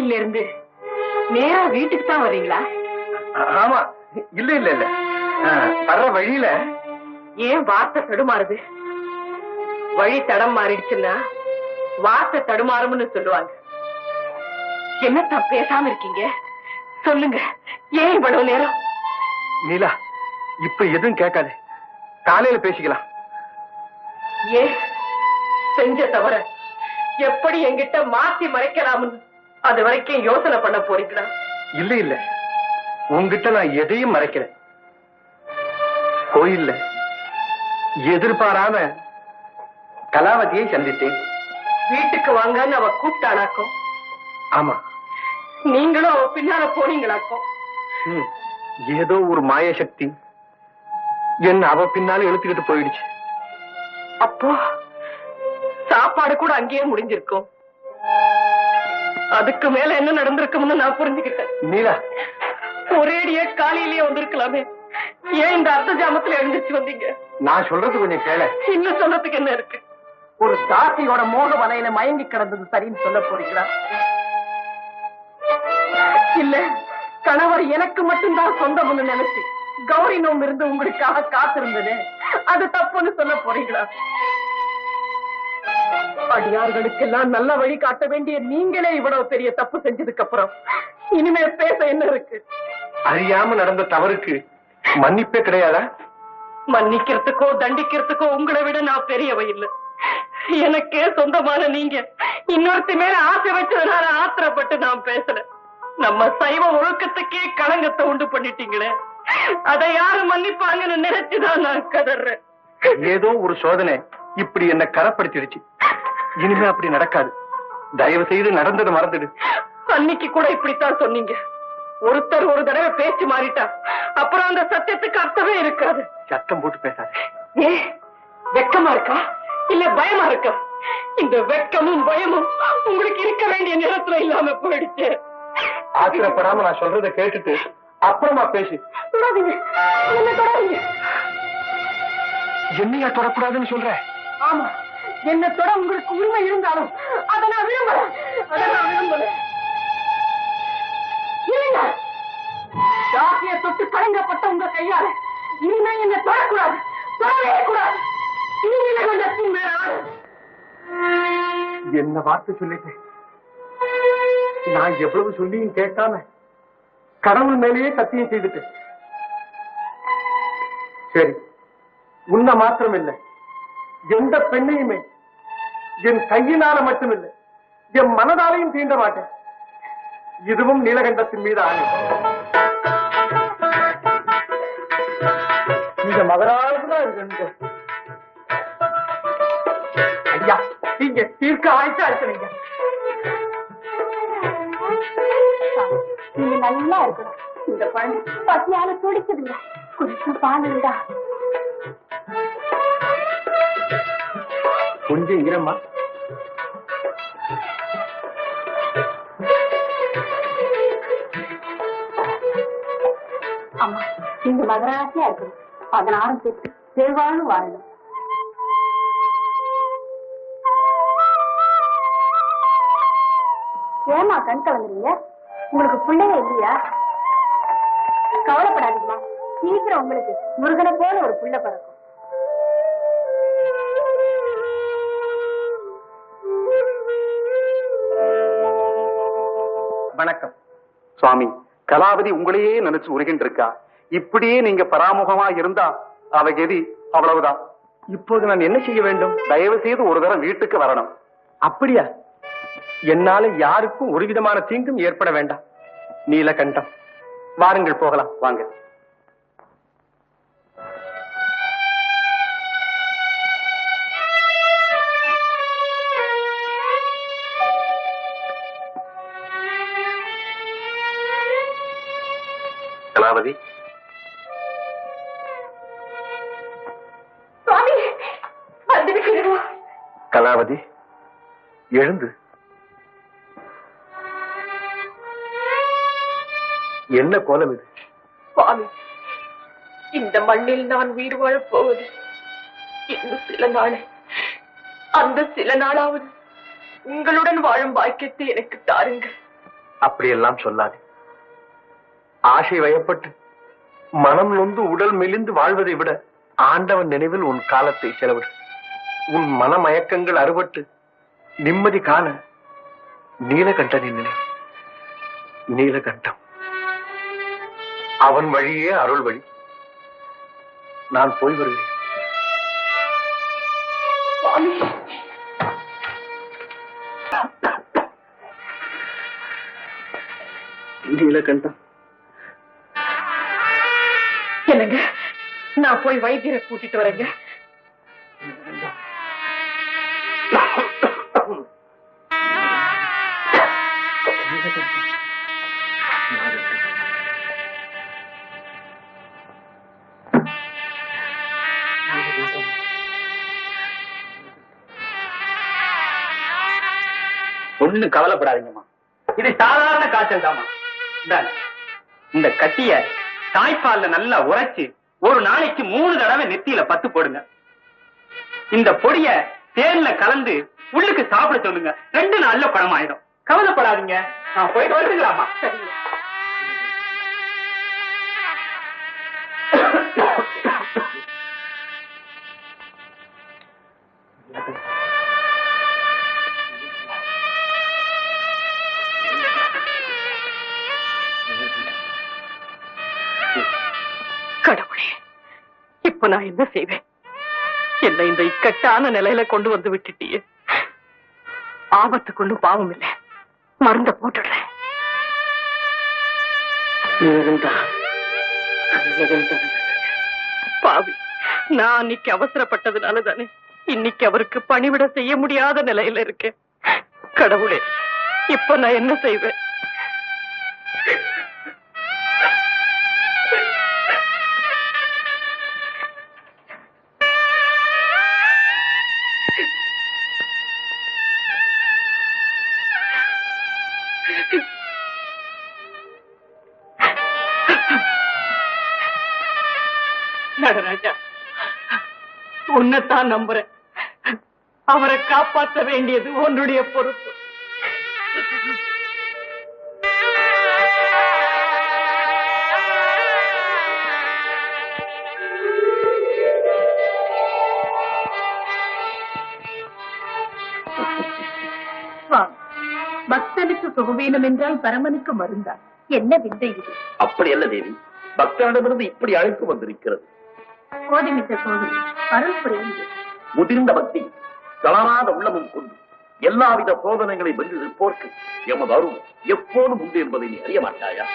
கோவில்ல இருந்து நேரா வீட்டுக்கு தான் வரீங்களா? ஆமா. இல்ல இல்ல இல்ல, வர்ற வழியில. ஏன் வார்த்தை தடுமாறுது? வழி தடம் மாறிடுச்சுன்னா வார்த்தை தடுமாறும்னு சொல்லுவாங்க. என்னத்தான் பேசாம இருக்கீங்க? சொல்லுங்க, ஏன் இவ்வளவு நேரம்? நீலா, இப்ப எதுவும் கேட்காது, காலையில பேசிக்கலாம். ஏன் செஞ்ச தவற எப்படி என்கிட்ட மாத்தி மறைக்கலாம்னு அது வரைக்கும் யோசனை பண்ண போறீங்களா? இல்ல இல்ல, உங்ககிட்ட நான் எதையும் மறைக்கிறேன். கோயில்ல எதிர்பாராம கலாவதியை சந்தித்தேன். வீட்டுக்கு வாங்கன்னு அவ கூப்பிட்டானாக்கும். ஆமா. நீங்களும் அவ பின்னால போனீங்களாக்கும். ஏதோ ஒரு மாய சக்தி என்ன அவ பின்னால இழுத்துக்கிட்டு போயிடுச்சு. அப்போ சாப்பாடு கூட அங்கேயே முடிஞ்சிருக்கும். அதுக்கு மேல என்ன நடந்திருக்கும்னு நான் புரிஞ்சுக்கிட்டேன். நீலா, ஒரேடியே காலையிலேயே வந்திருக்கலாமே. ஏன் இந்த அர்த்த ஜாமத்துல எழுந்திருச்சு வந்தீங்க? நான் சொல்றது கொஞ்சம் கேள. இன்னும் சொல்றதுக்கு என்ன இருக்கு? ஒரு தாசியோட மோக வலையில மயங்கி கிடந்தது சரின்னு சொல்ல போறீங்களா? இல்ல, கணவர் எனக்கு மட்டும்தான் சொந்தம்னு நினைச்சு கௌரி நோம்பு இருந்து உங்களுக்காக காத்திருந்தது அது தப்புன்னு சொல்ல போறீங்களா? அடியார்களுக்கெல்லாம் நல்ல வழி காட்ட வேண்டிய நீங்களே இவ்வளவு பெரிய தப்பு செஞ்சதுக்கு அப்புறம் இனிமே பேச என்ன இருக்கு? அறியாம நடந்த தவறுக்கு மன்னிப்பே கிடையாதா? மன்னிக்கிறதுக்கோ தண்டிக்கிறதுக்கோ உங்களை விட நான் பெரியவ இல்ல. எனக்கே சொந்தமான நீங்க இன்னொருத்தி மேல ஆசை வச்சதுனால ஆத்திரப்பட்டு நான் பேசல. நம்ம சைவ ஒழுக்கத்துக்கே களங்கத்தை உண்டு பண்ணிட்டீங்களே, அதை யாரு மன்னிப்பாங்கன்னு நினைச்சுதான் நான் கதறேன். ஏதோ ஒரு சோதனை இப்படி என்ன கரப்படுத்திடுச்சு. இனிமே அப்படி நடக்காது. தயவு செய்து நடந்தது மறந்துடு. அன்னைக்கு கூட இப்படித்தான் சொன்னீங்க. ஒருத்தர் ஒரு தடவை பேச்சு மாறிட்டா அப்புறம் அந்த சத்தியத்துக்கு அர்த்தமே இருக்காது. சத்தம் போட்டு பேசாது. ஏ, வெக்கமா இருக்கா இல்ல பயமா இருக்கா? இந்த வெக்கமும் பயமும் உங்களுக்கு இருக்க வேண்டிய நேரத்துல இல்லாம போயிடுச்சு. ஆத்திரப்படாம நான் சொல்றதை கேட்டுட்டு அப்புறமா பேசி. என்ன தொடாதீங்க. என்னையா தொடக்கூடாதுன்னு சொல்ற? ஆமா, என்ன தொட உங்களுக்கு உரிமை இருந்தாலும் அதை நான் விரும்பல. இல்லைங்க, ஜாதியை தொட்டு கலங்கப்பட்ட உங்க கையால இனிமே என்ன தொடக்கூடாது, தொடவே கூடாது. என்ன வார்த்தை சொல்லிட்டேன். நான் எவ்வளவு சொல்லியும் கேட்காம கடவுள் மேலேயே சத்தியம் செய்துட்டேன். சரி, உன்னை மாத்திரம் இல்லை, எந்த பெண்ணையுமே என் கையினால மட்டுமில்லை என் மனதாலையும் தீண்ட மாட்டேன். இதுவும் நீலகண்டத்தின் மீது ஆணை. இந்த மகராஜதான் இருக்கு. ஐயா, நீங்க தீர்க்க ஆயிட்டா இருக்கிறீங்க. நீங்க நல்லா இருக்கணும். இந்த குழந்தை பசியால துடிக்குதுங்க. குடிச்ச பால் இல்லா. கொஞ்சம் இரம்மா. அம்மா, நீங்க மகராசியா இருக்கணும். 16 பேருக்கு தேர்வாலும் வாழணும். ஏமா கண் கலங்குறீங்க? உங்களுக்கு பிள்ளைங்க இல்லையா? கவலைப்படாதீங்கம்மா, சீக்கிரம் உங்களுக்கு முருகனை போல ஒரு பிள்ளை பிறக்கும். வணக்கம் சுவாமி. கலாவதி உங்களையே நினைச்சு உருகின்ற இருக்கா. இப்படியே நீங்க பராமுகமா இருந்தா அவ கதி அவ்வளவுதான். இப்போது நான் என்ன செய்ய வேண்டும்? தயவு செய்து ஒரு தரம் வீட்டுக்கு வரணும். அப்படியா? என்னால யாருக்கும் ஒரு விதமான தீங்கும் ஏற்பட வேண்டாம். நீலகண்டம், வாருங்கள் போகலாம். வாங்க. கலாவதி, கலாவதி எழுந்து. என்ன கோலம் இது? சுவாமி, இந்த மண்ணில் நான் உயிர் வாழப் போவது இன்னும் சில நாள். அந்த சில நாளாவது உங்களுடன் வாழும் பாக்கியத்தை எனக்கு தாருங்கள். அப்படியெல்லாம் சொல்லாது. ஆசை வயப்பட்டு மனம் நொந்து உடல் மெலிந்து வாழ்வதை விட ஆண்டவன் நினைவில் உன் காலத்தை செலவிடு. உன் மனமயக்கங்கள் அறுபட்டு நிம்மதி காண நீலகண்டனின் நினைவு. நீலகண்டம் அவன் வழியே அருள் வழி. நான் போய் வருகிறேன். நீலகண்டம், என்னங்க, நான் போய் வைத்தியரை கூட்டிட்டு வரேங்க. ஒண்ணு கவலைப்படாதீங்கம்மா, இது சாதாரண காய்ச்சல் தாமா. இந்த கட்டிய தாய்ப்பால்ல நல்லா உரைச்சு ஒரு நாளைக்கு 3 தடவை நெத்தியில 10 போடுங்க. இந்த பொடிய தேன்ல கலந்து உள்ளுக்கு சாப்பிட சொல்லுங்க. 2 நாள்ல குணமாயிடும். கவலைப்படாதீங்க. நான் போயிட்டு வருதுங்களாமா? கடவுளே, இப்ப நான் என்ன செய்வேன்? என்னை இந்த இக்கட்டான நிலையில கொண்டு வந்து விட்டுட்டியே. ஆபத்து கொண்டு பாவம் இல்லை, மருந்த போட்டுடுறேன். பாவி, நான் அன்னைக்கு அவசரப்பட்டதுனால தானே இன்னைக்கு அவருக்கு பணிவிட செய்ய முடியாத நிலையில இருக்கேன். கடவுளே, இப்ப நான் என்ன செய்வேன்? நடராஜா, உன்னைத்தான் நம்புறேன். அவரை காப்பாற்ற வேண்டியது உன்னுடைய பொறுப்பு. பக்தனுக்கு சுகவீனம் என்றால் பரமனுக்கு மருந்தா? என்ன விந்தை இது? அப்படி அல்ல தேவி, பக்தனிடமிருந்து இப்படி அழைப்பு வந்திருக்கிறது. கோதிமித்த சோதரி, அருள் புரியுது. முதிர்ந்த பக்தி, தளராத உள்ளமும் கொண்டு எல்லாவித சோதனைகளை வென்று நிற்போர்க்கு எமது அருள் எப்போதும் உண்டு என்பதை நீ அறிய மாட்டாயா?